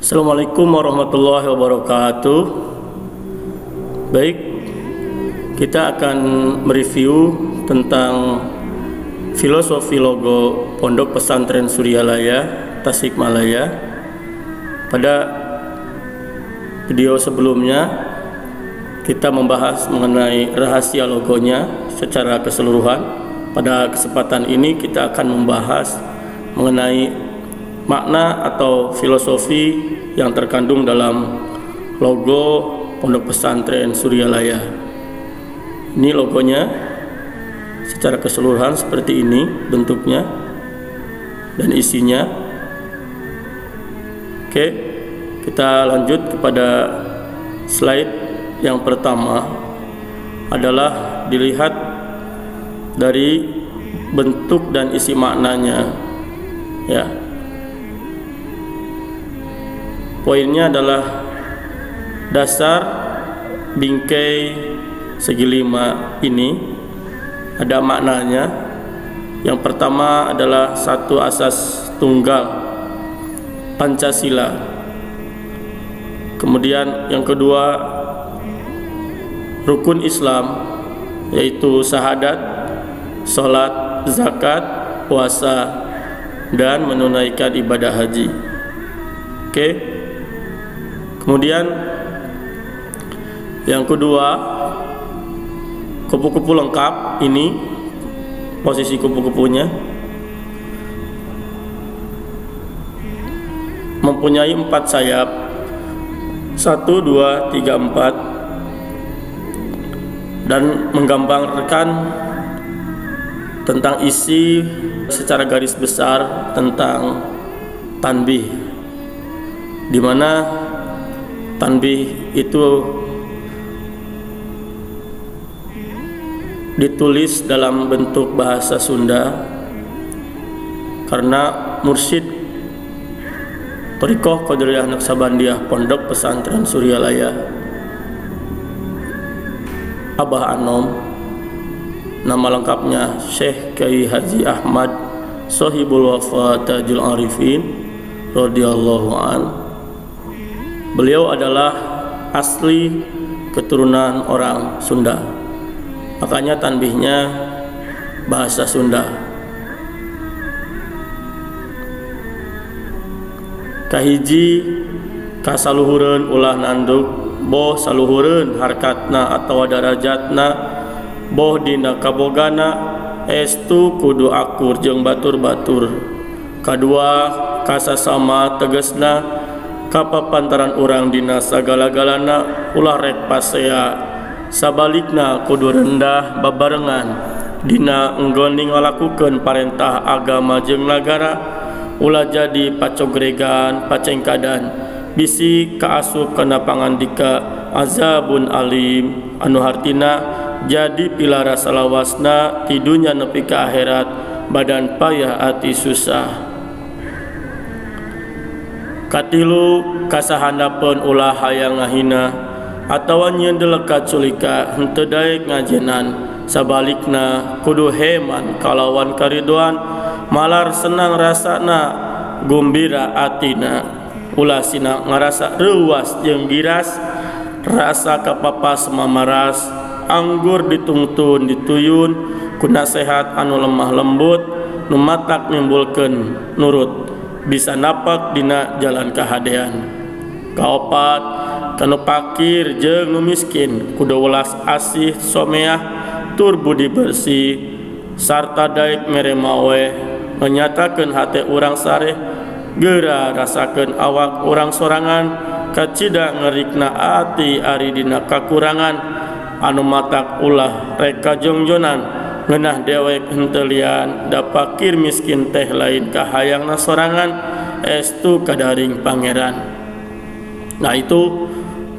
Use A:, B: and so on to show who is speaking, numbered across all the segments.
A: Assalamualaikum warahmatullahi wabarakatuh. Baik, kita akan mereview tentang filosofi logo Pondok Pesantren Suryalaya Tasikmalaya. Pada video sebelumnya kita membahas mengenai rahasia logonya secara keseluruhan. Pada kesempatan ini kita akan membahas mengenai makna atau filosofi yang terkandung dalam logo Pondok Pesantren Suryalaya. Ini logonya secara keseluruhan seperti ini bentuknya dan isinya. Oke, kita lanjut kepada slide yang pertama. Adalah dilihat dari bentuk dan isi maknanya, ya. Poinnya adalah dasar bingkai segi lima ini ada maknanya. Yang pertama adalah satu asas tunggal Pancasila. Kemudian yang kedua rukun Islam, yaitu syahadat, sholat, zakat, puasa, dan menunaikan ibadah haji. Oke. Kemudian yang kedua, kupu-kupu lengkap. Ini posisi kupu-kupunya mempunyai 4 sayap, 1, 2, 3, 4, dan menggambarkan tentang isi secara garis besar tentang tanbih, di mana tanbih itu ditulis dalam bentuk bahasa Sunda karena mursyid Thariqah Qadiriyah Naqsabandiyah Pondok Pesantren Suryalaya Abah Anom, nama lengkapnya Syekh Kyai Haji Ahmad Sohibul Wafa Tajul Arifin radhiyallahu an. Beliau adalah asli keturunan orang Sunda, makanya tanbihnya bahasa Sunda. Kahiji kasaluhureun ulah nanduk, boh saluhureun harkatna atawa darajatna, boh dina kabogana estu kudu akur jeung batur-batur. Kadua kasasama tegesna kapapantaran urang dina sagala-galana ulah rek pasea, sabalikna kudu rendah babarengan dina enggoning ngalakukeun parentah agama jeung nagara, ulah jadi pacogregan pacengkadan bisi kaasup kana pangandika azabun alim anu hartina jadi pilara salawasna ti dunya nepi ka akhirat badan payah ati susah. Katilu kasahandapeun ulah hayang ngahina atawa nyieun delekat sulika henteu daek ngajenan, sabalikna kudu heman kalawan kariduan malar senang rasana gumbira atina, ulah sina ngarasa reuas jeung giras rasa kapapas mamaras anggur ditungtun dituyun ku nasehat anu lemah lembut nu matak nimbulkeun nurut bisa napak dina jalan kahadean. Kaopat kanu pakir jeung nu miskin kudu welas asih someah tur budi bersih sarta daek mere mawe menyatakeun hate urang sareh geura rasakeun awak urang sorangan kacida ngerikna ati ari dina kakurangan anu matak ulah rek kajongjonan ngeunah dewek henteu lian da pakir miskin teh lain kahayangna sorangan estu kadaring pangeran. Nah, itu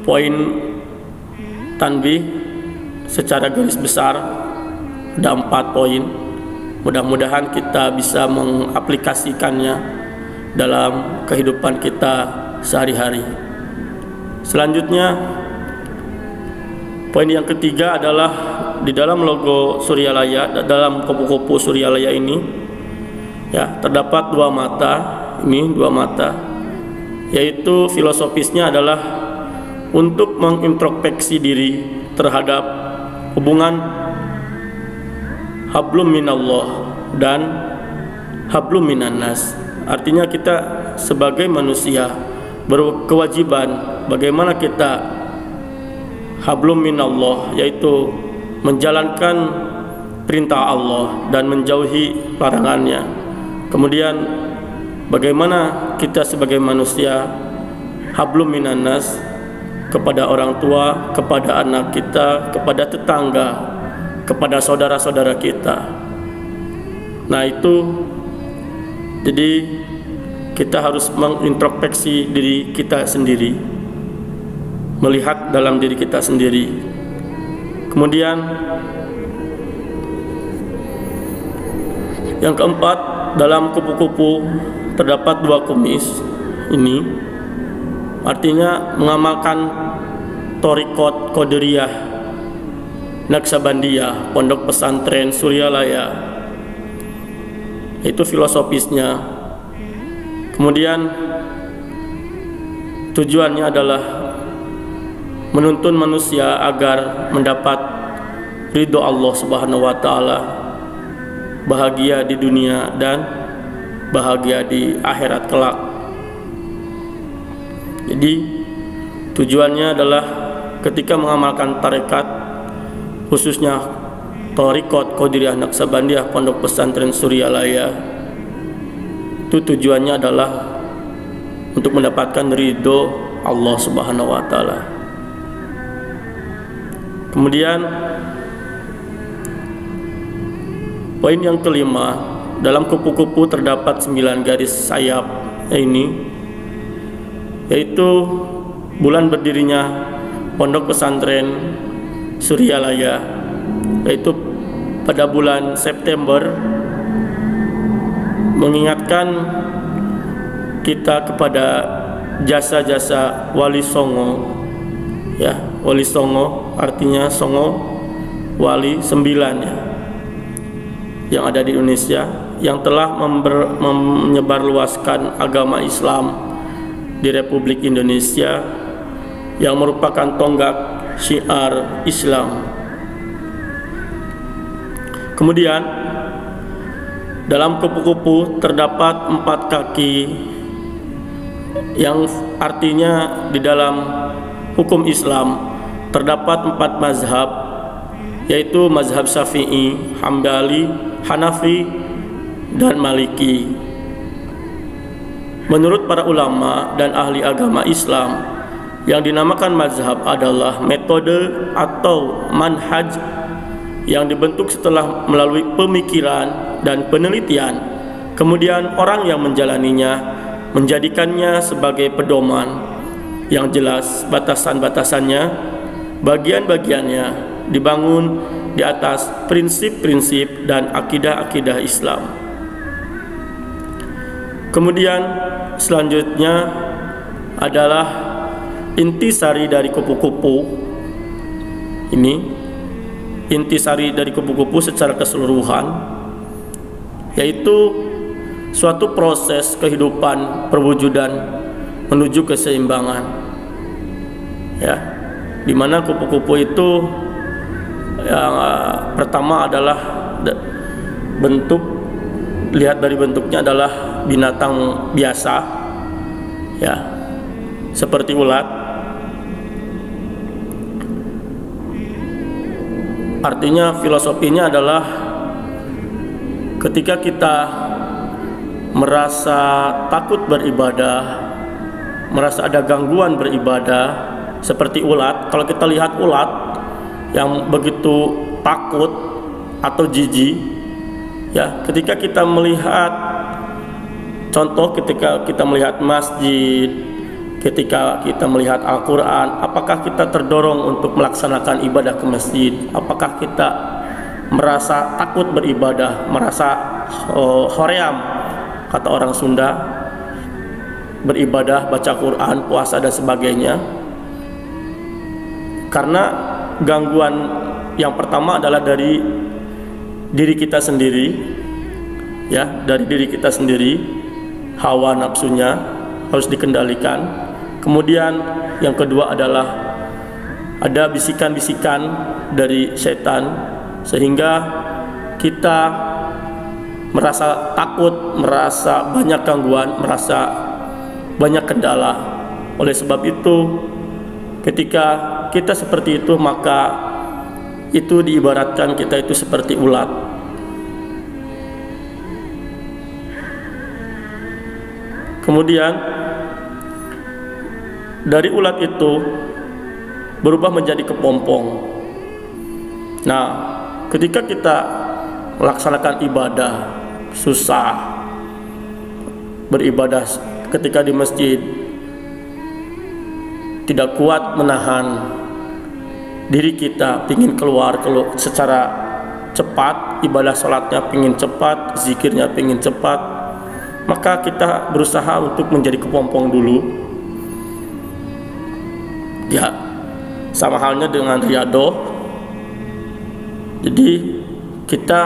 A: poin tanbih secara garis besar, ada 4 poin. Mudah-mudahan kita bisa mengaplikasikannya dalam kehidupan kita sehari-hari. Selanjutnya, poin yang ketiga adalah di dalam logo Suryalaya, dalam kupu-kupu Suryalaya ini ya terdapat 2 mata. Ini 2 mata yaitu filosofisnya adalah untuk mengintrospeksi diri terhadap hubungan hablum minallah dan hablum minannas. Artinya kita sebagai manusia berkewajiban bagaimana kita hablum minallah, yaitu menjalankan perintah Allah dan menjauhi larangannya. Kemudian bagaimana kita sebagai manusia hablum minannas kepada orang tua, kepada anak kita, kepada tetangga, kepada saudara-saudara kita. Nah itu, jadi kita harus mengintrospeksi diri kita sendiri, melihat dalam diri kita sendiri. Kemudian yang keempat, dalam kupu-kupu terdapat 2 kumis ini, artinya mengamalkan Thariqat Qadiriyah Naqsabandiyah Pondok Pesantren Suryalaya, itu filosofisnya. Kemudian tujuannya adalah menuntun manusia agar mendapat ridho Allah Subhanahu wa taala, bahagia di dunia dan bahagia di akhirat kelak. Jadi tujuannya adalah ketika mengamalkan tarekat, khususnya Thariqat Qadiriyah Naqsabandiyah Pondok Pesantren Suryalaya, itu tujuannya adalah untuk mendapatkan ridho Allah Subhanahu wa taala. Kemudian poin yang kelima, dalam kupu-kupu terdapat 9 garis sayap ini, yaitu bulan berdirinya Pondok Pesantren Suryalaya, yaitu pada bulan September, mengingatkan kita kepada jasa-jasa Wali Songo, ya, Wali Songo artinya Songo Wali 9 ya, yang ada di Indonesia, yang telah menyebarluaskan agama Islam di Republik Indonesia, yang merupakan tonggak syiar Islam. Kemudian dalam kupu-kupu terdapat 4 kaki, yang artinya di dalam hukum Islam terdapat 4 mazhab, yaitu mazhab Syafi'i, Hambali, Hanafi, dan Maliki. Menurut para ulama dan ahli agama Islam, yang dinamakan mazhab adalah metode atau manhaj yang dibentuk setelah melalui pemikiran dan penelitian. Kemudian orang yang menjalaninya menjadikannya sebagai pedoman yang jelas, batasan-batasannya, bagian-bagiannya dibangun di atas prinsip-prinsip dan akidah-akidah Islam. Kemudian selanjutnya adalah intisari dari kupu-kupu. Ini intisari dari kupu-kupu secara keseluruhan, yaitu suatu proses kehidupan perwujudan menuju keseimbangan, ya, dimana kupu-kupu itu yang pertama adalah bentuk, lihat dari bentuknya adalah binatang biasa, ya, seperti ulat. Artinya filosofinya adalah ketika kita merasa takut beribadah, merasa ada gangguan beribadah, seperti ulat. Kalau kita lihat ulat yang begitu takut atau jijik, ya, ketika kita melihat, contoh ketika kita melihat masjid, ketika kita melihat Al-Quran, apakah kita terdorong untuk melaksanakan ibadah ke masjid? Apakah kita merasa takut beribadah, merasa hoream, kata orang Sunda, beribadah, baca Quran, puasa dan sebagainya? Karena gangguan yang pertama adalah dari diri kita sendiri, ya, dari diri kita sendiri, hawa nafsunya, harus dikendalikan. Kemudian yang kedua adalah ada bisikan-bisikan dari setan sehingga kita merasa takut, merasa banyak gangguan, merasa banyak kendala. Oleh sebab itu, ketika kita seperti itu, maka itu diibaratkan kita itu seperti ulat. Kemudian dari ulat itu berubah menjadi kepompong. Nah, ketika kita melaksanakan ibadah susah, beribadah ketika di masjid tidak kuat menahan diri kita, ingin keluar secara cepat, ibadah sholatnya ingin cepat, zikirnya ingin cepat, maka kita berusaha untuk menjadi kepompong dulu. Ya, sama halnya dengan riyadhah. Jadi kita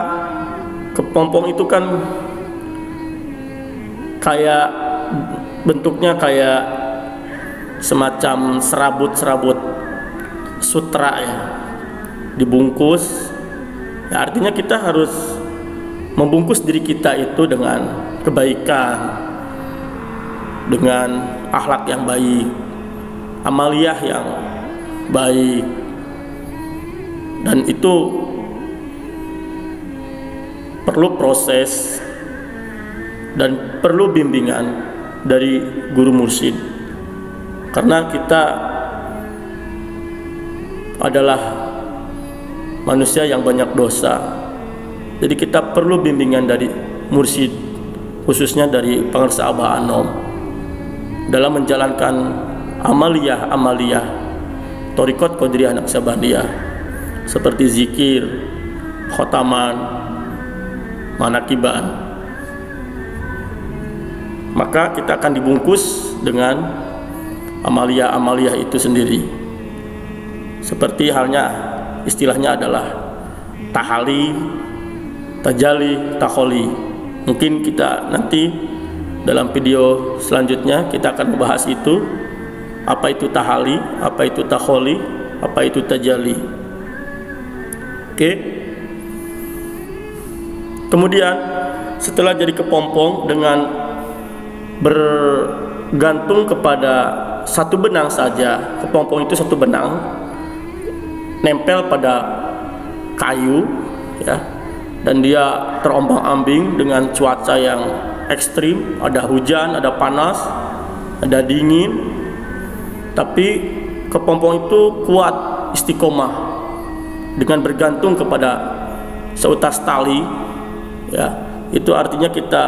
A: kepompong itu kan kayak bentuknya kayak semacam serabut-serabut sutra ya, dibungkus. Ya, artinya kita harus membungkus diri kita itu dengan kebaikan, dengan akhlak yang baik, amaliyah yang baik, dan itu perlu proses dan perlu bimbingan dari guru mursyid, karena kita adalah manusia yang banyak dosa. Jadi kita perlu bimbingan dari mursyid, khususnya dari Pangarsa Abah Anom dalam menjalankan amaliyah Thariqat Qadiriyah Naqsabandiyah seperti zikir, khotaman, manakiban. Maka kita akan dibungkus dengan amaliyah itu sendiri. Seperti halnya istilahnya adalah tahali, tajali, takholi. Mungkin kita nanti dalam video selanjutnya kita akan membahas itu, apa itu tahali, apa itu takholi, apa itu tajali. Oke. Kemudian setelah jadi kepompong dengan bergantung kepada satu benang saja, kepompong itu satu benang nempel pada kayu ya, dan dia terombang-ambing dengan cuaca yang ekstrim, ada hujan, ada panas, ada dingin, tapi kepompong itu kuat, istiqomah dengan bergantung kepada seutas tali ya. Itu artinya kita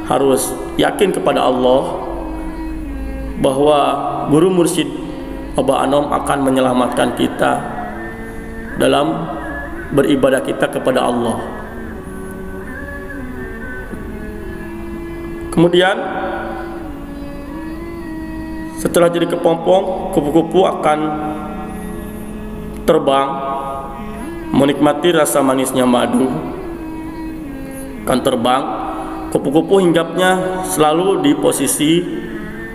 A: harus yakin kepada Allah bahwa guru mursyid Abah Anom akan menyelamatkan kita dalam beribadah kita kepada Allah. Kemudian setelah jadi kepompong, kupu-kupu akan terbang menikmati rasa manisnya madu. Akan terbang, kupu-kupu hinggapnya selalu di posisi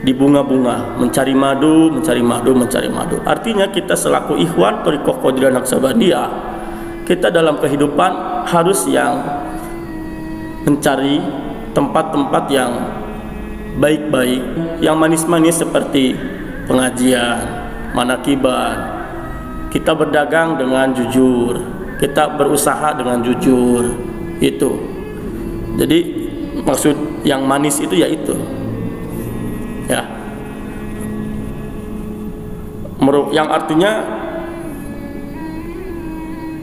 A: di bunga-bunga, mencari madu, mencari madu, mencari madu. Artinya kita selaku ikhwan Thariqah Qadiriyah Naqsabandiyah, kita dalam kehidupan harus yang mencari tempat-tempat yang baik-baik, yang manis-manis seperti pengajian, manakiban. Kita berdagang dengan jujur, kita berusaha dengan jujur. Itu. Jadi maksud yang manis itu ya itu. Ya. Yang artinya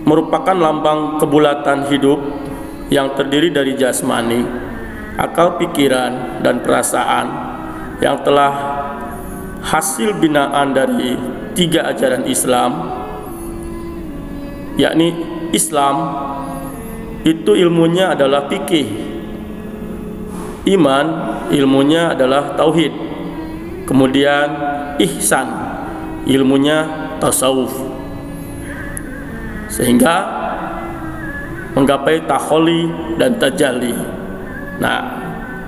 A: merupakan lambang kebulatan hidup yang terdiri dari jasmani, akal, pikiran, dan perasaan yang telah hasil binaan dari 3 ajaran Islam, yakni Islam itu ilmunya adalah fikih, iman ilmunya adalah tauhid, kemudian ihsan ilmunya tasawuf, sehingga menggapai takholi dan tajalli. Nah,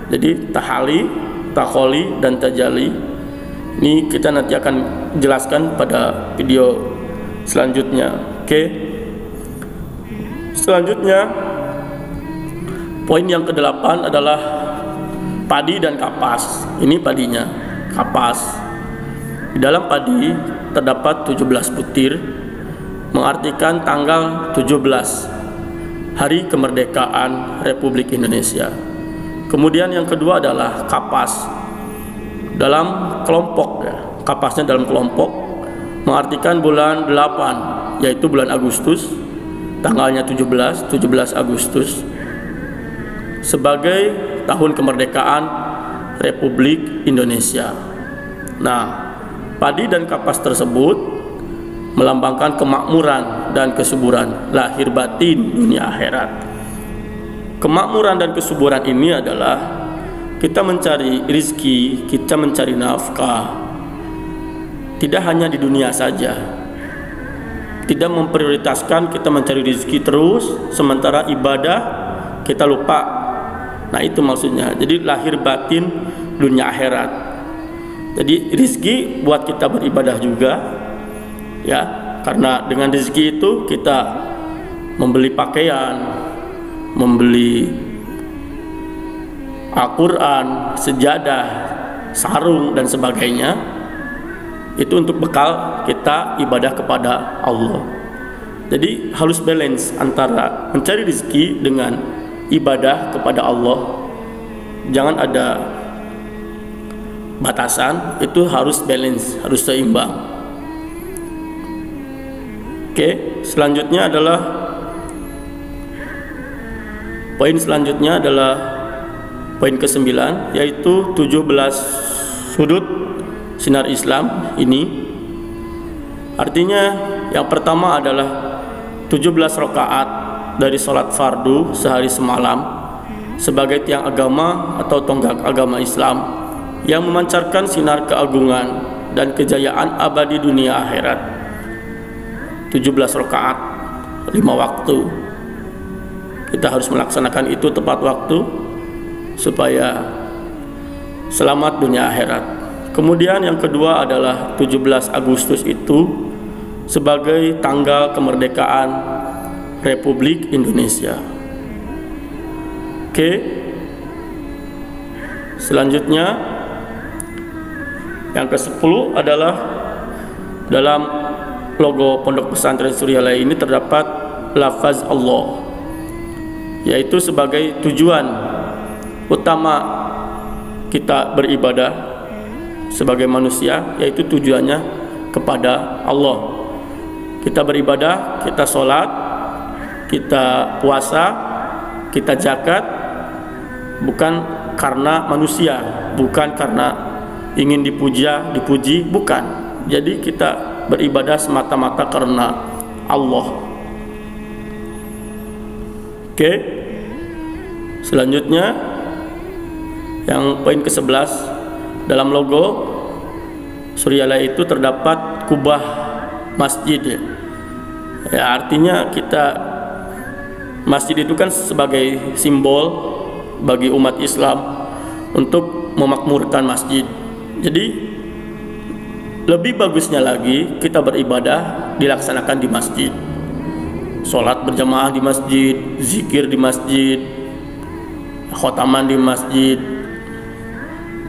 A: jadi tahali, takholi, dan tajalli. Ini kita nanti akan jelaskan pada video selanjutnya. Oke. Selanjutnya, poin yang ke-8 adalah padi dan kapas. Ini padinya, kapas. Di dalam padi terdapat 17 butir, mengartikan tanggal 17 hari kemerdekaan Republik Indonesia. Kemudian yang kedua adalah kapas. Dalam kelompok, ya, kapasnya dalam kelompok mengartikan bulan 8, yaitu bulan Agustus, tanggalnya 17 Agustus, sebagai tahun kemerdekaan Republik Indonesia. Nah, padi dan kapas tersebut melambangkan kemakmuran dan kesuburan lahir batin dunia akhirat. Kemakmuran dan kesuburan ini adalah kita mencari rizki, kita mencari nafkah, tidak hanya di dunia saja. Tidak memprioritaskan kita mencari rizki terus, sementara ibadah kita lupa. Nah, itu maksudnya. Jadi lahir batin dunia akhirat. Jadi rizki buat kita beribadah juga, ya, karena dengan rizki itu kita membeli pakaian, membeli Al-Quran, sejadah, sarung, dan sebagainya. Itu untuk bekal kita ibadah kepada Allah. Jadi harus balance antara mencari rezeki dengan ibadah kepada Allah. Jangan ada batasan, itu harus balance, harus seimbang. Oke, selanjutnya adalah poin ke-9, yaitu 17 sudut sinar Islam ini. Artinya yang pertama adalah 17 rakaat dari sholat fardu sehari semalam sebagai tiang agama atau tonggak agama Islam yang memancarkan sinar keagungan dan kejayaan abadi dunia akhirat. 17 rakaat 5 waktu. Kita harus melaksanakan itu tepat waktu supaya selamat dunia akhirat. Kemudian yang kedua adalah 17 Agustus itu sebagai tanggal kemerdekaan Republik Indonesia. Oke. Selanjutnya yang ke-10 adalah dalam logo Pondok Pesantren Suryalaya ini terdapat lafaz Allah, yaitu sebagai tujuan utama kita beribadah sebagai manusia, yaitu tujuannya kepada Allah. Kita beribadah, kita sholat, kita puasa, kita zakat, bukan karena manusia, bukan karena ingin dipuji, bukan. Jadi kita beribadah semata-mata karena Allah. Oke. Selanjutnya yang poin ke-11, dalam logo Suryalaya itu terdapat kubah masjid, ya, artinya masjid itu kan sebagai simbol bagi umat Islam untuk memakmurkan masjid. Jadi lebih bagusnya lagi kita beribadah dilaksanakan di masjid, sholat berjamaah di masjid, zikir di masjid, khotaman di masjid,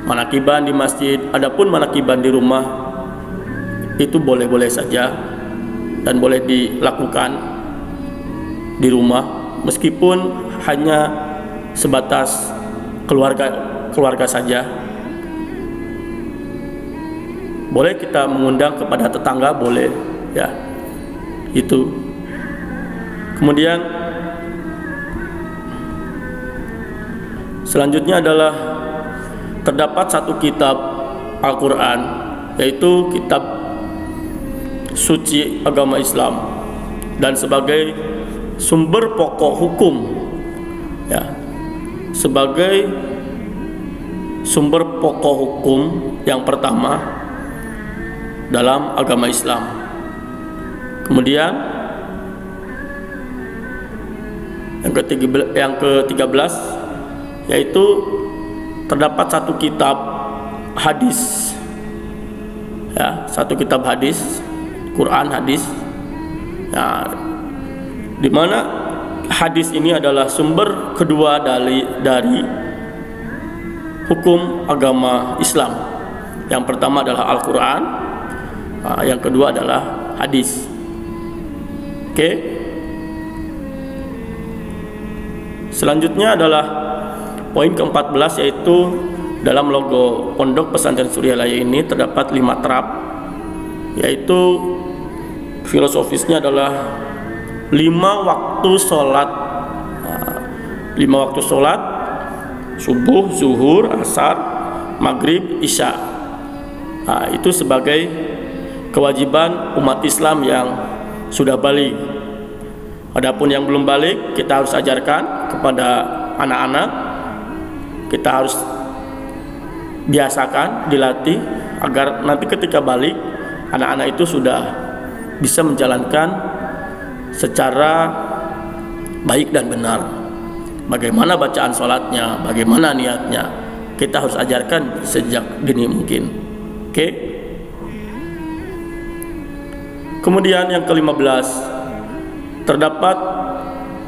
A: manakiban di masjid. Adapun manakiban di rumah itu boleh-boleh saja dan boleh dilakukan di rumah, meskipun hanya sebatas keluarga saja. Boleh kita mengundang kepada tetangga, boleh, ya, itu. Kemudian selanjutnya adalah terdapat satu kitab Al-Quran, yaitu kitab suci agama Islam, dan sebagai sumber pokok hukum, ya, sebagai sumber pokok hukum yang pertama dalam agama Islam. Kemudian yang ke-13 yaitu terdapat satu kitab hadis, ya, satu kitab hadis, Quran hadis, ya, di mana hadis ini adalah sumber kedua dari hukum agama Islam. Yang pertama adalah Al-Quran, yang kedua adalah hadis. Oke. Selanjutnya adalah poin ke-14, yaitu dalam logo Pondok Pesantren Suryalaya ini terdapat 5 terap, yaitu filosofisnya adalah 5 waktu sholat, 5 waktu sholat: subuh, zuhur, asar, maghrib, isya. Itu sebagai kewajiban umat Islam yang sudah balik. Adapun yang belum balik, kita harus ajarkan kepada anak-anak, kita harus biasakan, dilatih agar nanti ketika balik, anak-anak itu sudah bisa menjalankan secara baik dan benar. Bagaimana bacaan sholatnya, bagaimana niatnya, kita harus ajarkan sejak dini mungkin. Oke. Kemudian yang ke-15, terdapat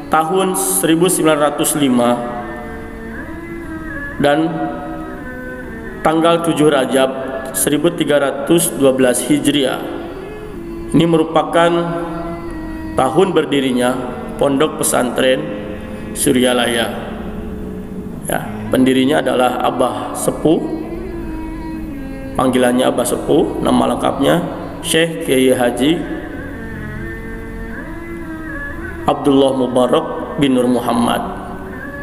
A: tahun 1905 dan tanggal 7 Rajab 1312 Hijriah. Ini merupakan tahun berdirinya Pondok Pesantren Suryalaya. Ya, pendirinya adalah Abah Sepuh, panggilannya Abah Sepuh, nama lengkapnya Syekh Kiai Haji Abdullah Mubarak bin Nur Muhammad.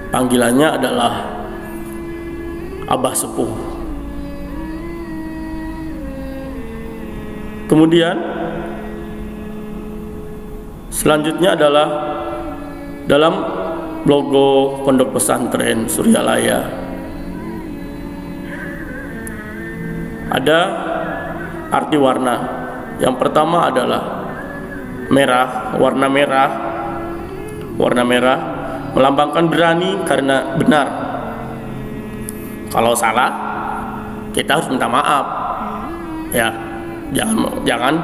A: Panggilannya adalah Abah Sepuh. Kemudian selanjutnya adalah dalam logo Pondok Pesantren Suryalaya ada arti warna. Yang pertama adalah merah, warna merah. Warna merah melambangkan berani karena benar. Kalau salah, kita harus minta maaf. Ya, jangan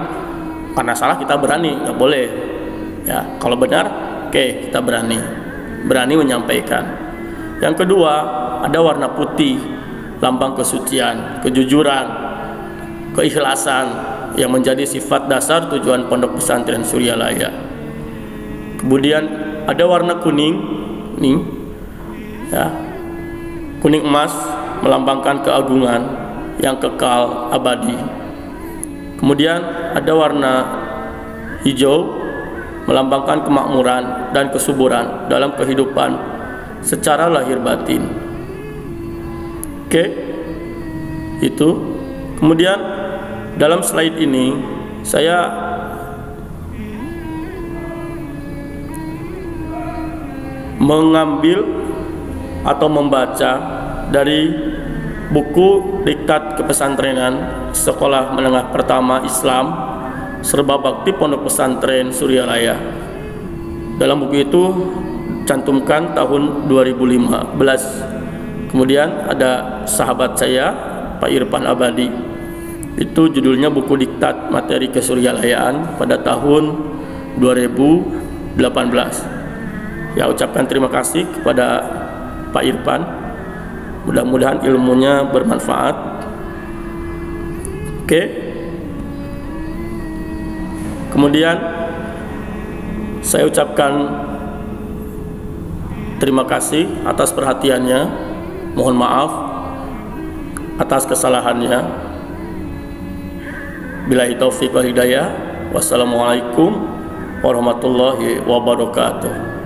A: karena salah kita berani, nggak boleh. Ya, kalau benar, oke, kita berani menyampaikan. Yang kedua, ada warna putih, lambang kesucian, kejujuran, keikhlasan yang menjadi sifat dasar tujuan Pondok Pesantren Suryalaya. Kemudian ada warna kuning, nih, ya, kuning emas melambangkan keagungan yang kekal abadi. Kemudian ada warna hijau melambangkan kemakmuran dan kesuburan dalam kehidupan secara lahir batin. Oke, itu. Kemudian dalam slide ini saya mengambil atau membaca dari buku Diktat Kepesantrenan Sekolah Menengah Pertama Islam Serba Bakti Pondok Pesantren Suryalaya. Dalam buku itu cantumkan tahun 2015. Kemudian ada sahabat saya Pak Irfan Abadi, itu judulnya buku Diktat Materi Kesuryalayaan pada tahun 2018. Ya, ucapkan terima kasih kepada Pak Irfan. Mudah-mudahan ilmunya bermanfaat. Oke. Kemudian saya ucapkan terima kasih atas perhatiannya. Mohon maaf atas kesalahannya. Billahi taufiq wal hidayah. Wassalamualaikum warahmatullahi wabarakatuh.